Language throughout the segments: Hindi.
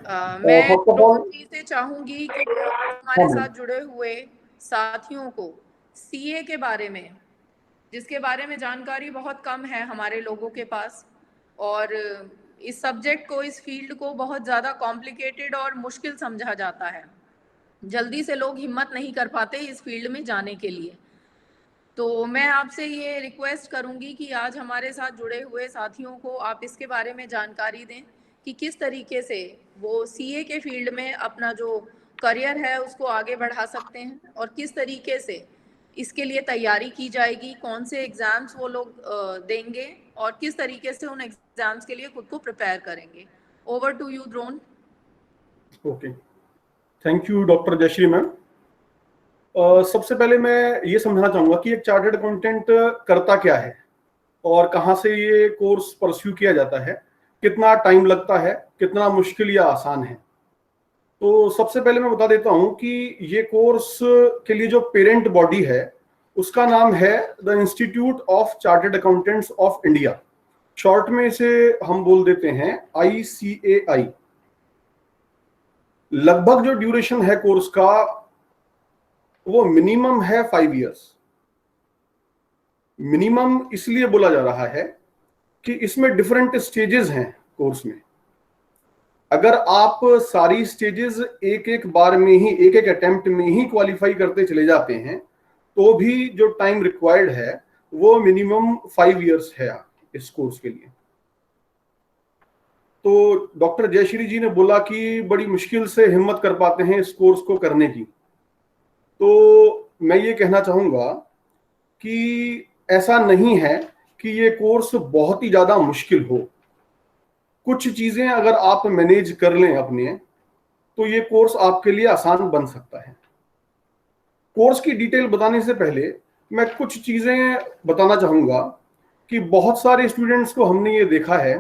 मैं फर्स्ट ऑफ ऑल, ड्रोन जी से चाहूंगी कि वो हमारे साथ जुड़े हुए साथियों को सीए के बारे में, जिसके बारे में जानकारी बहुत कम है हमारे लोगों के पास, और इस सब्जेक्ट को, इस फील्ड को बहुत ज़्यादा कॉम्प्लिकेटेड और मुश्किल समझा जाता है। जल्दी से लोग हिम्मत नहीं कर पाते इस फील्ड में जाने के लिए। तो मैं आपसे ये रिक्वेस्ट करूंगी कि आज हमारे साथ जुड़े हुए साथियों को आप इसके बारे में जानकारी दें कि किस तरीके से वो सीए के फील्ड में अपना जो करियर है उसको आगे बढ़ा सकते हैं, और किस तरीके से इसके लिए तैयारी की जाएगी, कौन से एग्ज़ाम्स वो लोग देंगे, और किस तरीके से उन एग्ज़ाम्स के लिए खुद को प्रिपेयर करेंगे। Over to you drone. Okay, thank you doctor Jayashree ma'am. सबसे पहले मैं ये समझना चाहूंगा कि एक चार्टर्ड अकाउंटेंट करता क्या है और कहाँ से ये कोर्स परस्यू किया जाता है, कितना टाइम लगता है, कितना मुश्किल या आसान है। तो सबसे पहले मैं बता देता हूं कि ये कोर्स के लिए जो पेरेंट बॉडी है उसका नाम है the institute of chartered accountants of India. Short में इसे हम बोल देते हैं ICAI। लगभग जो ड्यूरेशन है कोर्स का वो मिनिमम है 5 इयर्स। मिनिमम इसलिए बोला जा रहा है कि इसमें डिफरेंट स्टेजेस हैं कोर्स में। अगर आप सारी स्टेजेस एक एक बार में ही, एक एक अटेम्प्ट में ही क्वालिफाई करते चले जाते हैं तो भी जो टाइम रिक्वायर्ड है वो मिनिमम 5 इयर्स है इस कोर्स के लिए। तो डॉक्टर जयश्री जी ने बोला कि बड़ी मुश्किल से हिम्मत कर पाते हैं इस कोर्स को करने की। तो मैं ये कहना चाहूंगा कि ऐसा नहीं है कि ये कोर्स बहुत ही ज्यादा मुश्किल हो। कुछ चीजें अगर आप मैनेज कर लें अपने, तो ये कोर्स आपके लिए आसान बन सकता है। कोर्स की डिटेल बताने से पहले मैं कुछ चीजें बताना चाहूंगा कि बहुत सारे स्टूडेंट्स को हमने ये देखा है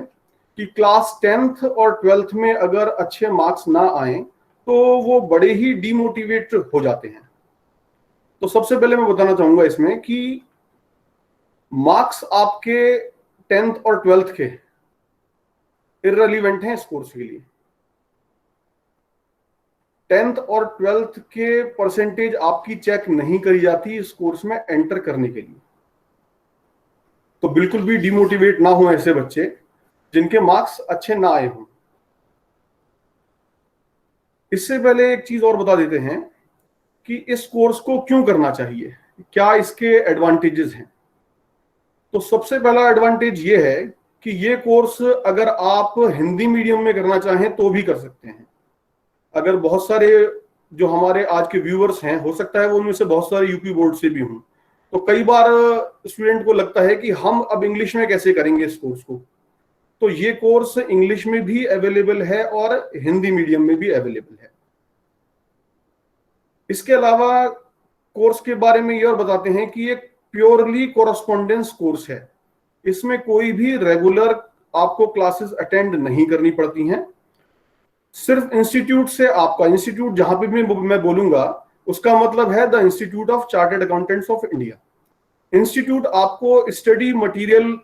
कि क्लास 10th और 12th में अगर अच्छे मार्क्स ना आए तो वो बड़े ही डिमोटिवेट हो जाते हैं। तो सबसे पहले मैं बताना चाहूंगा इसमें कि मार्क्स आपके 10th और 12th के इररिलेवेंट हैं इस कोर्स के लिए। 10th और 12th के परसेंटेज आपकी चेक नहीं करी जाती इस कोर्स में एंटर करने के लिए। तो बिल्कुल भी डिमोटिवेट ना हो ऐसे बच्चे जिनके मार्क्स अच्छे ना आए हों। इससे पहले एक चीज और बता देते हैं कि इस कोर्स को क्यों करना चाहिए, क्या इसके एडवांटेजेस हैं। तो सबसे पहला एडवांटेज ये है कि ये कोर्स अगर आप हिंदी मीडियम में करना चाहें तो भी कर सकते हैं। अगर बहुत सारे जो हमारे आज के व्यूअर्स हैं, हो सकता है वो उनमें से बहुत सारे यूपी बोर्ड से भी हों, तो कई बार स्टूडेंट को लगता है कि हम अब इंग्लिश में कैसे करेंगे इस कोर्स को। तो ये कोर्स इंग्लिश में भी अवेलेबल है और हिंदी मीडियम में भी अवेलेबल है। इसके अलावा कोर्स के बारे में ये और बताते हैं कि ये प्योरली कोरस्पॉन्डेंस कोर्स है। इसमें कोई भी रेगुलर आपको क्लासेस अटेंड नहीं करनी पड़ती हैं। सिर्फ इंस्टीट्यूट से, आपका इंस्टीट्यूट जहां पे भी मैं बोलूंगा उसका मतलब है the institute of chartered accountants of India. Institute आपको स्टडी मटेरियल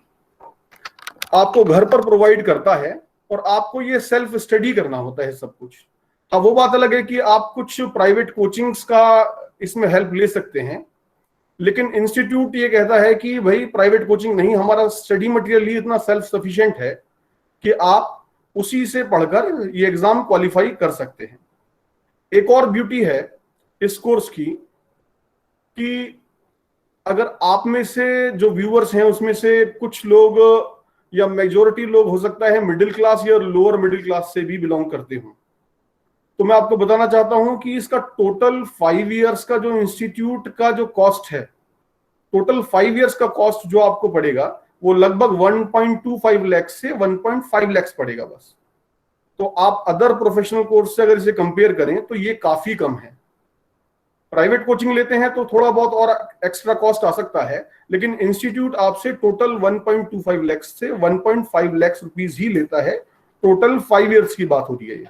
आपको घर पर प्रोवाइड करता है और आपको ये सेल्फ स्टडी करना होता है सब कुछ। अब वो बात अलग है कि आप कुछ प्राइवेट कोचिंग्स का इसमें हेल्प ले सकते हैं, लेकिन इंस्टीट्यूट ये कहता है कि भाई प्राइवेट कोचिंग नहीं, हमारा स्टडी मटेरियल ही इतना सेल्फ सफिशिएंट है कि आप उसी से पढ़कर ये एग्जाम क्वालिफाई कर सकते हैं। एक और ब्यूटी है इस कोर्स की कि अगर आप में से जो व्यूअर्स हैं उसमें से कुछ लोग या मेजॉरिटी लोग हो सकता है मिडिल क्लास या लोअर मिडिल क्लास से भी बिलोंग करते हों, तो मैं आपको बताना चाहता हूं कि इसका टोटल 5 इयर्स का जो इंस्टीट्यूट का जो कॉस्ट है, टोटल 5 इयर्स का कॉस्ट जो आपको पड़ेगा वो लगभग 1.25 लाख से 1.5 लाख पड़ेगा बस। तो आप अदर प्रोफेशनल कोर्स से अगर इसे कंपेयर करें तो ये काफी कम है। प्राइवेट कोचिंग लेते हैं तो थोड़ा बहुत और एक्स्ट्रा कॉस्ट आ सकता है, लेकिन इंस्टीट्यूट आपसे टोटल 1.25 लाख से 1.5 लाख रुपीज ही लेता है। टोटल 5 इयर्स की बात होती है ये।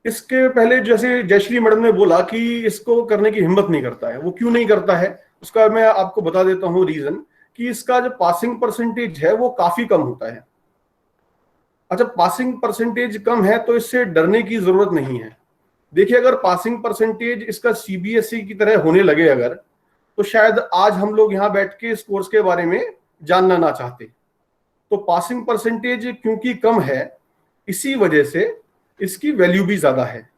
इसके पहले जैसे जयश्री मैडम ने बोला कि इसको करने की हिम्मत नहीं करता है, वो क्यों नहीं करता है उसका मैं आपको बता देता हूं रीजन, कि इसका जो पासिंग परसेंटेज है वो काफी कम होता है। अच्छा, पासिंग परसेंटेज कम है तो इससे डरने की जरूरत नहीं है। देखिए, अगर पासिंग परसेंटेज इसका सीबीएसई की तरह होने लगे अगर, तो शायद आज हम लोग यहाँ बैठ के इस कोर्स के बारे में जानना ना चाहते। तो पासिंग परसेंटेज क्योंकि कम है, इसी वजह से इसकी वैल्यू भी ज्यादा है।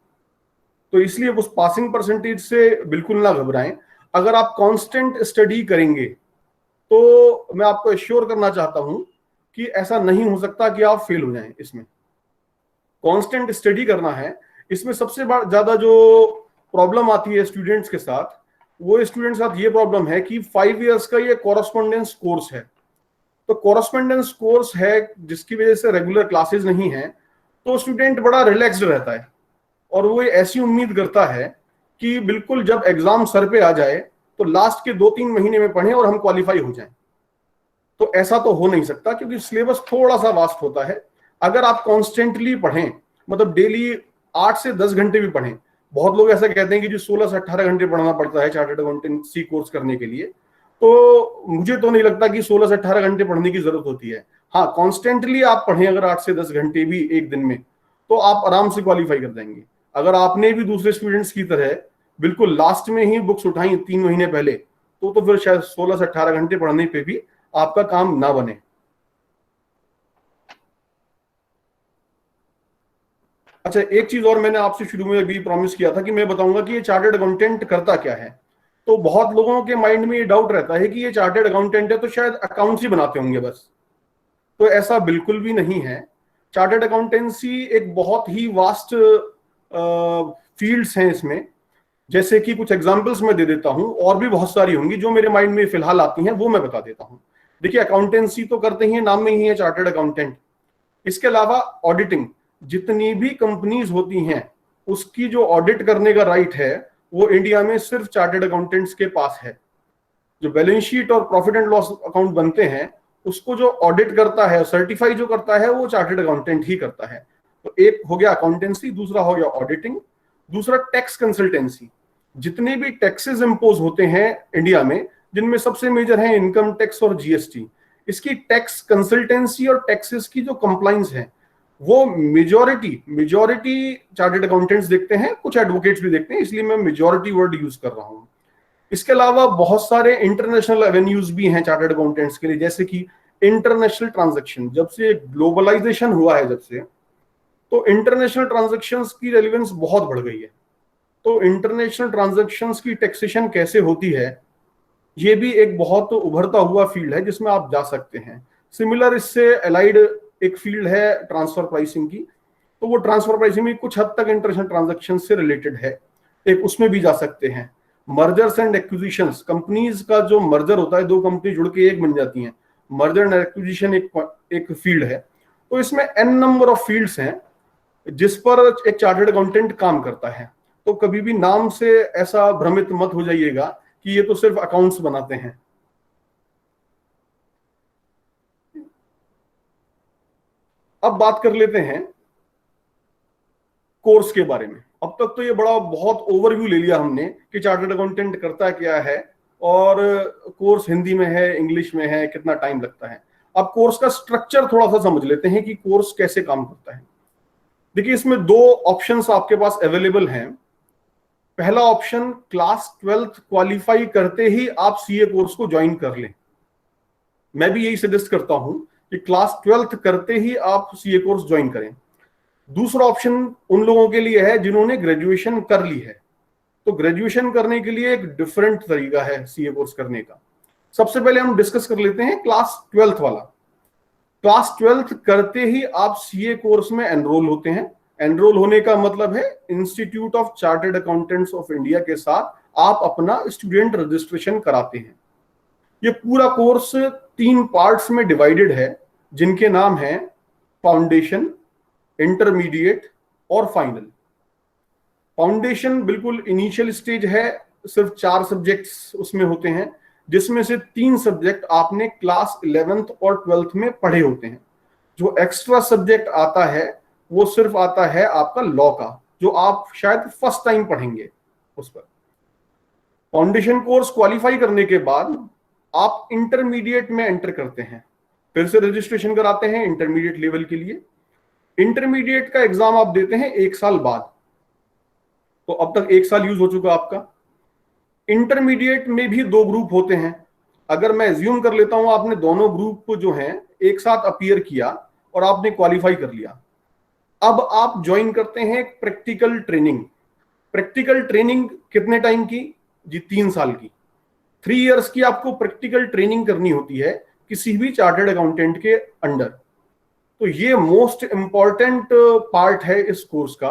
तो इसलिए उस पासिंग परसेंटेज से बिल्कुल ना घबराएं। अगर आप कांस्टेंट स्टडी करेंगे तो मैं आपको एश्योर करना चाहता हूं कि ऐसा नहीं हो सकता कि आप फेल हो जाएं। इसमें कांस्टेंट स्टडी करना है। इसमें सबसे ज्यादा जो प्रॉब्लम आती है स्टूडेंट्स के साथ, वो स्टूडेंट्स के साथ ये प्रॉब्लम है कि 5 इयर्स का ये कॉरेस्पॉन्डेंस कोर्स है। तो कॉरेस्पॉन्डेंस कोर्स है जिसकी वजह से रेगुलर क्लासेस नहीं है, तो स्टूडेंट बड़ा रिलैक्स्ड रहता है और वो ऐसी उम्मीद करता है कि बिल्कुल जब एग्जाम सर पे आ जाए तो लास्ट के 2-3 महीने में पढ़ें और हम क्वालिफाई हो जाएं। तो ऐसा तो हो नहीं सकता, क्योंकि सिलेबस थोड़ा सा वास्ट होता है। अगर आप कॉन्स्टेंटली पढ़ें, मतलब डेली 8 से 10 घंटे भी पढ़ें। बहुत लोग ऐसा कहते हैं कि जो 16 से 18 घंटे पढ़ना पड़ता है चार्टर्ड अकाउंटेंसी कोर्स करने के लिए, तो मुझे तो नहीं लगता कि 16 से 18 घंटे पढ़ने की जरूरत होती है। हाँ, कॉन्स्टेंटली आप पढ़ें अगर 8 से 10 घंटे भी एक दिन में, तो आप आराम से क्वालिफाई कर जाएंगे। अगर आपने भी दूसरे स्टूडेंट्स की तरह बिल्कुल लास्ट में ही बुक्स उठाई 3 महीने पहले, तो फिर शायद 16 से 18 घंटे पढ़ने पे भी आपका काम ना बने। अच्छा, एक चीज और मैंने आपसे शुरू में भी प्रॉमिस किया था कि मैं बताऊंगा कि ये चार्टर्ड अकाउंटेंट करता क्या है। तो बहुत लोगों के माइंड में ये डाउट रहता है कि ये चार्टर्ड अकाउंटेंट है तो शायद अकाउंट्स ही बनाते होंगे बस। तो ऐसा बिल्कुल भी नहीं है। चार्टर्ड अकाउंटेंसी एक बहुत ही वास्ट फील्ड्स हैं इसमें। जैसे कि कुछ एग्जांपल्स मैं दे देता हूं, और भी बहुत सारी होंगी जो मेरे माइंड में फिलहाल आती हैं, वो मैं बता देता हूं। देखिए, अकाउंटेंसी तो करते ही हैं, नाम में ही है चार्टर्ड अकाउंटेंट। इसके अलावा ऑडिटिंग, जितनी भी कंपनीज होती हैं उसकी जो ऑडिट करने का राइट है वो इंडिया में सिर्फ चार्टर्ड अकाउंटेंट्स के पास है। जो बैलेंस शीट और प्रॉफिट एंड लॉस अकाउंट बनते हैं उसको जो ऑडिट करता है, सर्टिफाई जो करता है, वो चार्टर्ड अकाउंटेंट ही करता है। तो एक हो गया अकाउंटेंसी, दूसरा हो गया ऑडिटिंग, दूसरा टैक्स कंसल्टेंसी। जितने भी टैक्सेस इंपोज होते हैं इंडिया में, जिनमें सबसे मेजर है इनकम टैक्स और जीएसटी, इसकी टैक्स कंसल्टेंसी और टैक्सेस की जो कंप्लाइंस है वो मेजॉरिटी चार्टर्ड अकाउंटेंट्स देखते हैं, कुछ एडवोकेट्स भी देखते हैं, इसलिए मैं मेजॉरिटी वर्ड यूज कर रहा हूं। इसके अलावा बहुत सारे इंटरनेशनल एवेन्यूज भी हैं चार्टर्ड अकाउंटेंट्स के लिए, जैसे कि इंटरनेशनल ट्रांजैक्शन। जब से ग्लोबलाइजेशन हुआ है, जब से, तो इंटरनेशनल ट्रांजैक्शंस की रेलेवेंस बहुत बढ़ गई है। तो इंटरनेशनल ट्रांजैक्शंस की टैक्सेशन कैसे होती है, ये भी एक बहुत उभरता हुआ फील्ड है जिसमें आप जा सकते हैं। सिमिलर इससे एलाइड एक फील्ड है ट्रांसफर प्राइसिंग की। तो वो ट्रांसफर प्राइसिंग में कुछ हद तक इंटरनेशनल ट्रांजैक्शन से रिलेटेड है, एक उसमें भी जा सकते हैं। मर्जर्स एंड एक्विजिशंस, कंपनीज का जो मर्जर होता है, दो कंपनी जुड़ के एक बन जाती हैं, मर्जर एंड एक्विजिशन एक फील्ड है। तो इसमें एन नंबर ऑफ फील्ड्स हैं जिस पर एक चार्टर्ड अकाउंटेंट काम करता है। तो कभी भी नाम से ऐसा भ्रमित मत हो जाइएगा कि ये तो सिर्फ अकाउंट्स बनाते हैं। अब बात कर लेते हैं कोर्स के बारे में। अब तक तो ये बहुत ओवरव्यू ले लिया हमने कि चार्टर्ड अकाउंटेंट करता क्या है, और कोर्स हिंदी में है, इंग्लिश में है, कितना टाइम लगता है। अब कोर्स का स्ट्रक्चर थोड़ा सा समझ लेते हैं कि कोर्स कैसे काम करता है। देखिए, इसमें दो ऑप्शंस आपके पास अवेलेबल हैं। पहला ऑप्शन, क्लास 12th क्वालिफाई करते ही आप सीए कोर्स को ज्वाइन कर लें। मैं भी यही सजेस्ट करता हूं कि क्लास 12th करते ही आप सीए कोर्स ज्वाइन करें। दूसरा ऑप्शन उन लोगों के लिए है जिन्होंने ग्रेजुएशन कर ली है। तो ग्रेजुएशन करने के लिए एक डिफरेंट तरीका है सीए कोर्स करने का। सबसे पहले हम डिस्कस कर लेते हैं क्लास 12th वाला। क्लास 12th करते ही आप सीए कोर्स में एनरोल होते हैं। एनरोल होने का मतलब है institute of chartered accountants of India के साथ आप अपना स्टूडेंट रजिस्ट्रेशन कराते हैं। ये पूरा कोर्स 3 पार्ट्स में डिवाइडेड है, जिनके नाम हैं फाउंडेशन, इंटरमीडिएट और फाइनल। फाउंडेशन बिल्कुल इनिशियल स्टेज है, सिर्फ 4 सब्जेक्ट्स उसमें होते हैं, जिसमें से 3 सब्जेक्ट आपने क्लास 11th और 12th में पढ़े होते हैं। जो एक्स्ट्रा सब्जेक्ट आता है वो सिर्फ आता है आपका लॉ का, जो आप शायद फर्स्ट टाइम पढ़ेंगे उस पर। फाउंडेशन कोर्स क्वालिफाई करने के बाद आप इंटरमीडिएट में एंटर करते हैं, फिर से रजिस्ट्रेशन कराते हैं इंटरमीडिएट लेवल के लिए। इंटरमीडिएट का एग्जाम आप देते हैं 1 साल बाद, तो अब तक 1 साल यूज हो चुका आपका। इंटरमीडिएट में भी 2 ग्रुप होते हैं। अगर मैं एज्यूम कर लेता हूं आपने दोनों ग्रुप जो हैं एक साथ अपीयर किया और आपने क्वालिफाई कर लिया, अब आप ज्वाइन करते हैं प्रैक्टिकल ट्रेनिंग। प्रैक्टिकल ट्रेनिंग कितने टाइम की जी? 3 साल की। 3 इयर्स की आपको प्रैक्टिकल ट्रेनिंग करनी होती है किसी भी चार्टर्ड अकाउंटेंट के अंडर। तो ये मोस्ट इंपॉर्टेंट पार्ट है इस कोर्स का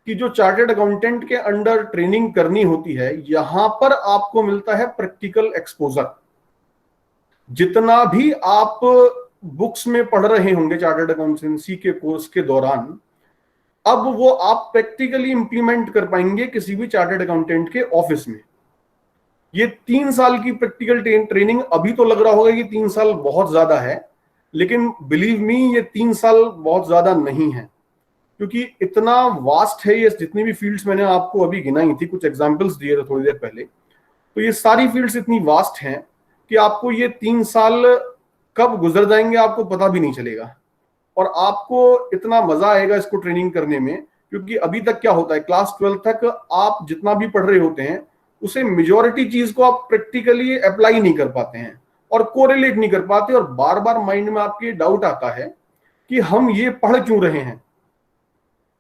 कि जो चार्टर्ड अकाउंटेंट के अंडर ट्रेनिंग करनी होती है, यहां पर आपको मिलता है प्रैक्टिकल एक्सपोजर। जितना भी आप बुक्स में पढ़ रहे होंगे चार्टर्ड अकाउंटेंसी के कोर्स के दौरान, अब वो आप प्रैक्टिकली इंप्लीमेंट कर पाएंगे किसी भी चार्टर्ड अकाउंटेंट के ऑफिस में। ये 3 साल की प्रैक्टिकल ट्रेनिंग, अभी तो लग रहा होगा कि 3 साल बहुत ज्यादा है, लेकिन बिलीव मी ये 3 साल बहुत ज्यादा नहीं है, क्योंकि इतना वास्ट है ये। जितनी भी फील्ड्स मैंने आपको अभी गिनाई थी, कुछ एग्जांपल्स दिए थे थोड़ी देर पहले, तो ये सारी फील्ड्स इतनी वास्ट हैं कि आपको ये 3 साल कब गुजर जाएंगे आपको पता भी नहीं चलेगा, और आपको इतना मजा आएगा इसको ट्रेनिंग करने में। क्योंकि अभी तक क्या होता है, क्लास 12 तक आप जितना भी पढ़ रहे होते हैं उसे मेजॉरिटी चीज को आप प्रैक्टिकली अप्लाई नहीं कर पाते हैं और कोरिलेट नहीं कर पाते, और बार बार माइंड में आपके डाउट आता है कि हम ये पढ़ क्यों रहे हैं।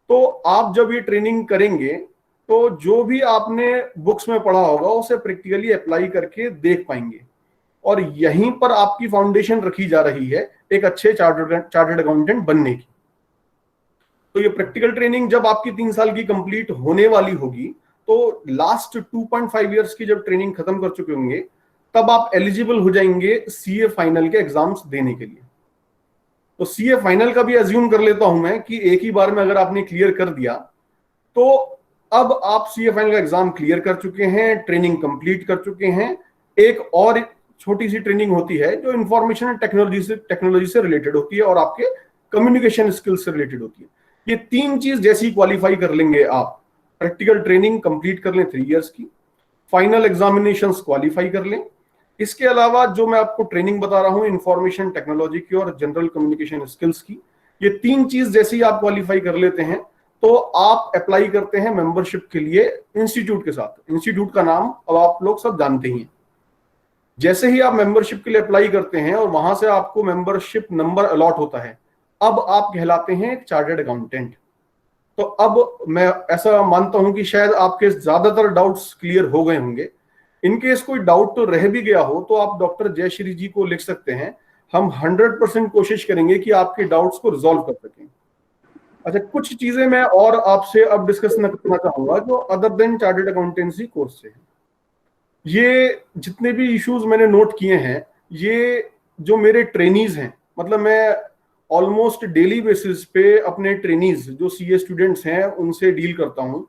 तो आप जब ये ट्रेनिंग करेंगे तो जो भी आपने बुक्स में पढ़ा होगा उसे प्रैक्टिकली अप्लाई करके देख पाएंगे, और यहीं पर आपकी फाउंडेशन रखी जा रही है एक अच्छे चार्टर्ड अकाउंटेंट बनने की। तो ये प्रैक्टिकल ट्रेनिंग जब आपकी 3 साल की कंप्लीट होने वाली होगी, तो लास्ट 2.5 इयर्स की जब ट्रेनिंग खत्म कर चुके होंगे, तब आप एलिजिबल हो जाएंगे सीए फाइनल के एग्जाम्स देने के लिए। तो सीए फाइनल का भी एज्यूम कर लेता हूं मैं कि एक ही बार में अगर आपने क्लियर कर दिया, तो अब आप सीए फाइनल का एग्जाम क्लियर कर चुके हैं, ट्रेनिंग कंप्लीट कर चुके हैं। एक और छोटी सी ट्रेनिंग होती है जो इंफॉर्मेशन टेक्नोलॉजी से रिलेटेड होती है और आपके कम्युनिकेशन स्किल्स से रिलेटेड होती है। ये 3 चीज जैसी क्वालिफाई कर लेंगे आप, प्रैक्टिकल ट्रेनिंग कंप्लीट कर लें 3 इयर्स की, फाइनल एग्जामिनेशंस क्वालिफाई कर लें, इसके अलावा जो मैं आपको ट्रेनिंग बता रहा हूं इंफॉर्मेशन टेक्नोलॉजी की और जनरल कम्युनिकेशन स्किल्स की, ये 3 चीज जैसे ही आप क्वालिफाई कर लेते हैं तो आप अप्लाई करते हैं मेंबरशिप के लिए इंस्टीट्यूट के साथ। इंस्टीट्यूट का नाम अब आप लोग सब जानते ही हैं। जैसे ही आप मेंबरशिप के लिए अप्लाई करते हैं और वहां से आपको मेंबरशिप नंबर अलॉट होता है, अब आप कहलाते हैं एक चार्टर्ड अकाउंटेंट। तो अब मैं ऐसा मानता हूं कि शायद आपके ज्यादातर डाउट्स क्लियर हो गए होंगे। इनकेस कोई डाउट तो रह भी गया हो तो आप डॉक्टर जयश्री जी को लिख सकते हैं, हम 100% कोशिश करेंगे कि आपके डाउट्स को रिजॉल्व कर सकें। अच्छा, कुछ चीजें मैं और आपसे अब डिस्कस करना चाहूंगा जो other than chartered accountancy course से है। ये जितने भी इश्यूज मैंने नोट किए हैं, ये जो मेरे ट्रेनीज हैं, मतलब मैं ऑलमोस्ट डेली बेसिस पे अपने ट्रेनीज जो सीए स्टूडेंट्स हैं उनसे डील करता हूं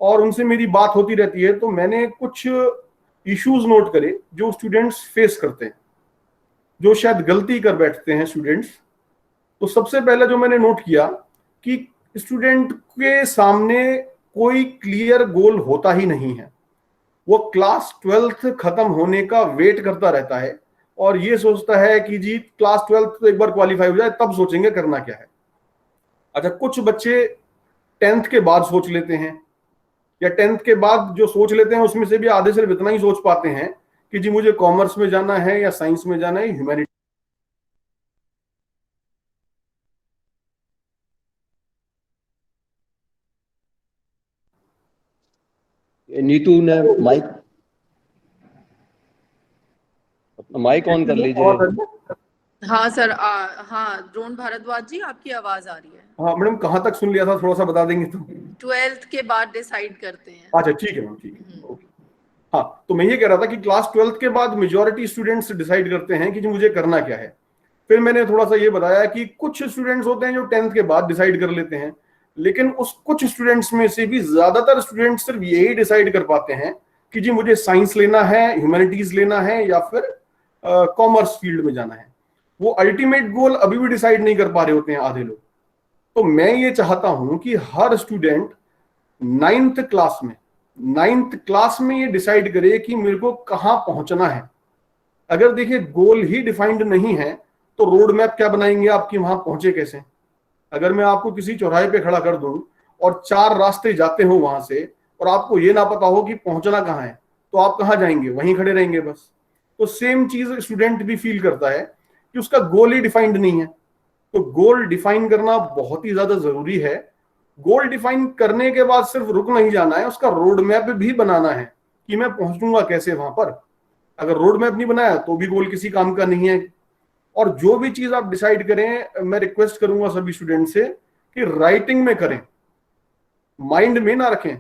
और उनसे मेरी बात होती रहती है। तो मैंने कुछ इश्यूज नोट करे जो स्टूडेंट्स फेस करते हैं, जो शायद गलती कर बैठते हैं स्टूडेंट्स। तो सबसे पहले जो मैंने नोट किया कि स्टूडेंट के सामने कोई क्लियर गोल होता ही नहीं है। वो क्लास 12th खत्म होने का वेट करता रहता है और ये सोचता है कि जी क्लास 12th तो एक बार क्वालिफाई हो जाए तब सोचेंगे करना क्या है। अच्छा, कुछ बच्चे 10th के बाद सोच लेते हैं, या 10th के बाद जो सोच लेते हैं उसमें से भी आधे सिर्फ इतना ही सोच पाते हैं कि जी मुझे कॉमर्स में जाना है या साइंस में जाना है, ह्यूमैनिटी। नीतू ने माइक ऑन कर लीजिए। हाँ सर, हाँ ड्रोन भारद्वाज जी, आपकी आवाज आ रही है। हाँ मैडम, कहाँ तक सुन लिया था थोड़ा सा बता देंगे तो। 12th के बाद डिसाइड करते हैं। अच्छा ठीक है मैम, ठीक है, ओके। हाँ, तो मैं ये कह रहा था कि क्लास 12th के बाद मेजॉरिटी स्टूडेंट्स डिसाइड करते हैं कि जी मुझे करना क्या है। फिर मैंने थोड़ा सा ये बताया कि कुछ स्टूडेंट्स होते हैं जो 10th के बाद डिसाइड कर लेते हैं, लेकिन उस कुछ स्टूडेंट्स में से भी ज्यादातर स्टूडेंट्स सिर्फ यही डिसाइड कर पाते हैं कि जी मुझे साइंस लेना है, ह्यूमैनिटीज लेना है या फिर कॉमर्स फील्ड में जाना है। वो अल्टीमेट गोल अभी भी डिसाइड नहीं कर पा रहे होते हैं आधे लोग। तो मैं ये चाहता हूं कि हर स्टूडेंट 9th क्लास में ये डिसाइड करे कि मेरे को कहां पहुंचना है। अगर देखिए गोल ही डिफाइंड नहीं है तो रोड मैप क्या बनाएंगे आपकी, वहां पहुंचे कैसे। अगर मैं आपको किसी चौराहे पे खड़ा कर दूं और 4 रास्ते जाते हो वहां से, और आपको ये ना पता हो कि पहुंचना कहाँ है, तो आप कहाँ जाएंगे? वहीं खड़े रहेंगे बस। तो सेम चीज स्टूडेंट भी फील करता है कि उसका गोल ही डिफाइंड नहीं है। तो गोल डिफाइन करना बहुत ही ज्यादा जरूरी है। गोल डिफाइन करने के बाद सिर्फ रुक नहीं जाना है, उसका रोड मैप भी बनाना है कि मैं पहुंचूंगा कैसे वहां पर। अगर रोड मैप नहीं बनाया तो भी गोल किसी काम का नहीं है। और जो भी चीज आप डिसाइड करें, मैं रिक्वेस्ट करूंगा सभी स्टूडेंट से कि राइटिंग में करें, माइंड में ना रखें,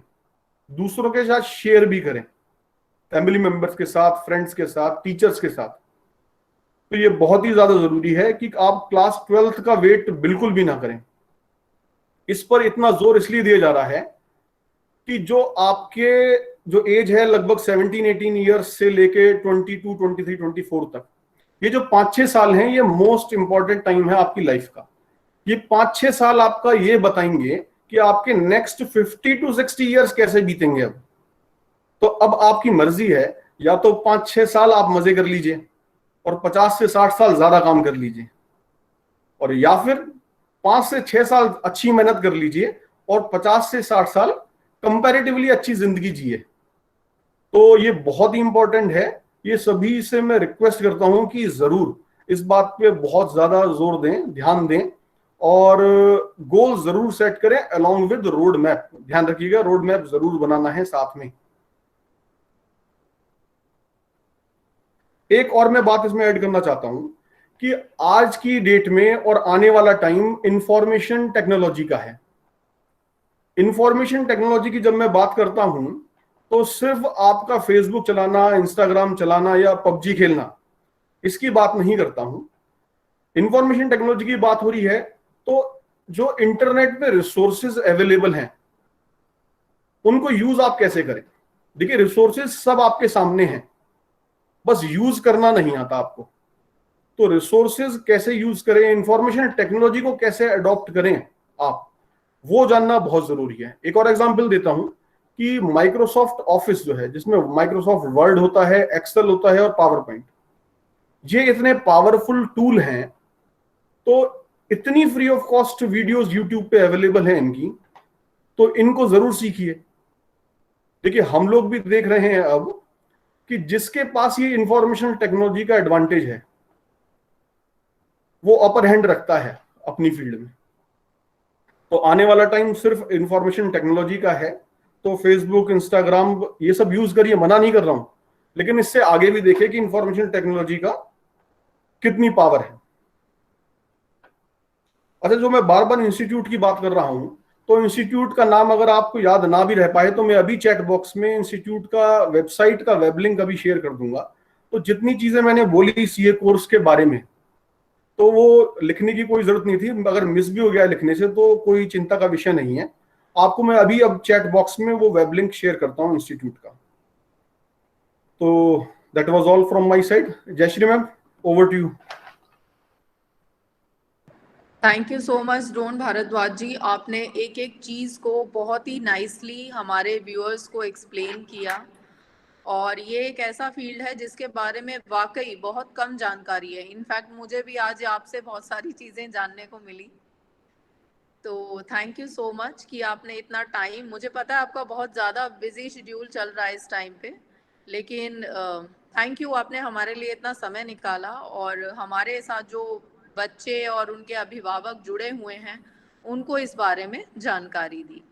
दूसरों के साथ शेयर भी करें, फैमिली मेंबर्स के साथ, फ्रेंड्स के साथ, टीचर्स के साथ। तो ये बहुत ही ज्यादा जरूरी है कि आप क्लास 12th का वेट बिल्कुल भी ना करें। इस पर इतना जोर इसलिए दिया जा रहा है कि जो आपके जो एज है लगभग 17-18 ईयर्स से लेके 22, 23, 24 तक, ये जो 5-6 साल हैं, ये मोस्ट इंपॉर्टेंट टाइम है आपकी लाइफ का। ये 5-6 साल आपका ये बताएंगे कि आपके नेक्स्ट 50 to 60 ईयर्स कैसे बीतेंगे। अब तो अब आपकी मर्जी है, या तो 5-6 साल आप मजे कर लीजिए और 50 से 60 साल ज्यादा काम कर लीजिए, और या फिर 5 से 6 साल अच्छी मेहनत कर लीजिए और 50 से 60 साल कंपैरेटिवली अच्छी जिंदगी जिए। तो ये बहुत ही इंपॉर्टेंट है। ये सभी से मैं रिक्वेस्ट करता हूं कि जरूर इस बात पे बहुत ज्यादा जोर दें, ध्यान दें, और गोल जरूर सेट करें अलोंग विद रोड मैप। ध्यान रखिएगा, रोड मैप जरूर बनाना है साथ में। एक और मैं बात इसमें ऐड करना चाहता हूं कि आज की डेट में और आने वाला टाइम इंफॉर्मेशन टेक्नोलॉजी का है। इंफॉर्मेशन टेक्नोलॉजी की जब मैं बात करता हूं तो सिर्फ आपका फेसबुक चलाना, इंस्टाग्राम चलाना या पबजी खेलना, इसकी बात नहीं करता हूं। इंफॉर्मेशन टेक्नोलॉजी की बात हो रही है तो जो इंटरनेट पे रिसोर्सेज अवेलेबल हैं उनको यूज आप कैसे करें। देखिए, रिसोर्सेज सब आपके सामने हैं, बस यूज करना नहीं आता आपको। तो रिसोर्सेज कैसे यूज करें, इंफॉर्मेशन टेक्नोलॉजी को कैसे अडॉप्ट करें आप, वो जानना बहुत जरूरी है। एक और एग्जांपल देता हूं कि माइक्रोसॉफ्ट ऑफिस जो है, जिसमें माइक्रोसॉफ्ट वर्ड होता है, एक्सेल होता है और पावर पॉइंट, ये इतने पावरफुल टूल हैं। तो इतनी free of cost videos YouTube पे अवेलेबल है इनकी, तो इनको जरूर सीखिए। देखिए, हम लोग भी देख रहे हैं अब कि जिसके पास ये इंफॉर्मेशन टेक्नोलॉजी का एडवांटेज है वो अपर हैंड रखता है अपनी फील्ड में। तो आने वाला टाइम सिर्फ इंफॉर्मेशन टेक्नोलॉजी का है। तो फेसबुक, इंस्टाग्राम, ये सब यूज करिए, मना नहीं कर रहा हूं, लेकिन इससे आगे भी देखिए कि इंफॉर्मेशन टेक्नोलॉजी का कितनी पावर है। अच्छा, जो मैं बार बार इंस्टीट्यूट की बात कर रहा हूं, तो इंस्टीट्यूट का नाम अगर आपको याद ना भी रह पाए तो मैं अभी चैट बॉक्स में इंस्टीट्यूट का वेबसाइट का वेब लिंक अभी शेयर कर दूंगा। तो जितनी चीजें मैंने बोली सीए कोर्स के बारे में, तो वो लिखने की कोई जरूरत नहीं थी। अगर मिस भी हो गया लिखने से तो कोई चिंता का विषय नहीं है। आपको मैं अभी अब चैट बॉक्स में वो वेब लिंक शेयर करता हूं इंस्टीट्यूट का। तो that was all from my side. Jayshree ma'am, over to you. Thank you so much Dron Bhardwaj ji, आपने एक एक चीज़ को बहुत ही नाइसली हमारे व्यूअर्स को एक्सप्लेन किया। और ये एक ऐसा फील्ड है जिसके बारे में वाकई बहुत कम जानकारी है। इनफैक्ट मुझे भी आज आपसे बहुत सारी चीज़ें जानने को मिली। तो थैंक यू सो मच कि आपने इतना टाइम, मुझे पता है आपका बहुत ज़्यादा बिजी शेड्यूल चल रहा है इस टाइम पे, लेकिन थैंक यू, आपने हमारे लिए इतना समय निकाला और हमारे साथ जो बच्चे और उनके अभिभावक जुड़े हुए हैं उनको इस बारे में जानकारी दी।